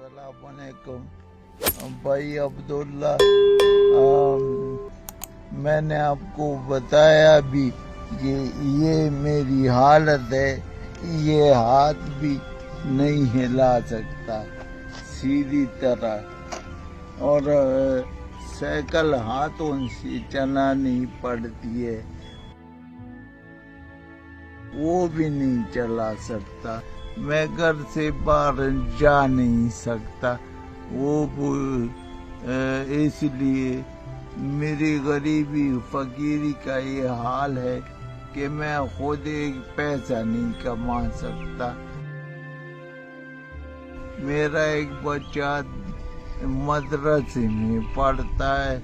अस्सलाम वालेकुम भाई अब्दुल्ला। मैंने आपको बताया भी कि ये मेरी हालत है, ये हाथ भी नहीं हिला सकता सीधी तरह, और साइकिल हाथों से चलानी पड़ती है, वो भी नहीं चला सकता। मैं घर से बाहर जा नहीं सकता, इसलिए मेरी गरीबी फकीरी का ये हाल है कि मैं खुद एक पैसा नहीं कमा सकता। मेरा एक बच्चा मदरसे में पढ़ता है,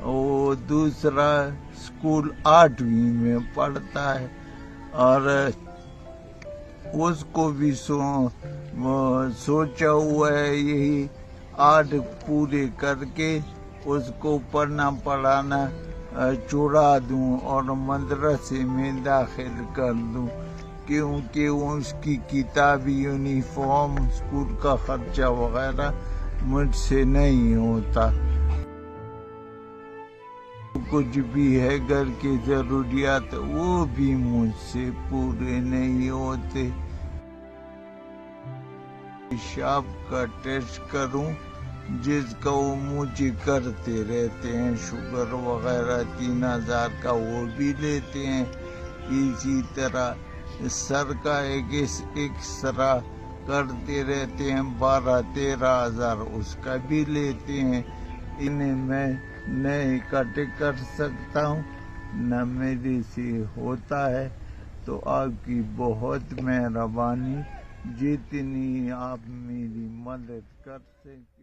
वो दूसरा स्कूल 8वीं में पढ़ता है, और उसको भी सोचा हुआ है यही 8 पूरे करके उसको पढ़ना पढ़ाना छुड़ा दूं और मदरसे में दाखिल कर दूं, क्योंकि उसकी किताबी, यूनिफॉर्म, स्कूल का खर्चा वगैरह मुझसे नहीं होता। कुछ भी है घर की जरूरियात, वो भी मुझसे पूरे नहीं होते। पेशाब का टेस्ट करूं जिसका वो मुझे करते रहते हैं, शुगर वगैरह 3000 का वो भी लेते हैं। इसी तरह सर का एक एक्सरा करते रहते हैं, 12-13 हजार उसका भी लेते हैं। इन्हें मैं न इकट्ठे कर सकता हूँ, न मेरे से होता है। तो आपकी बहुत मेहरबानी, जितनी आप मेरी मदद कर सकें।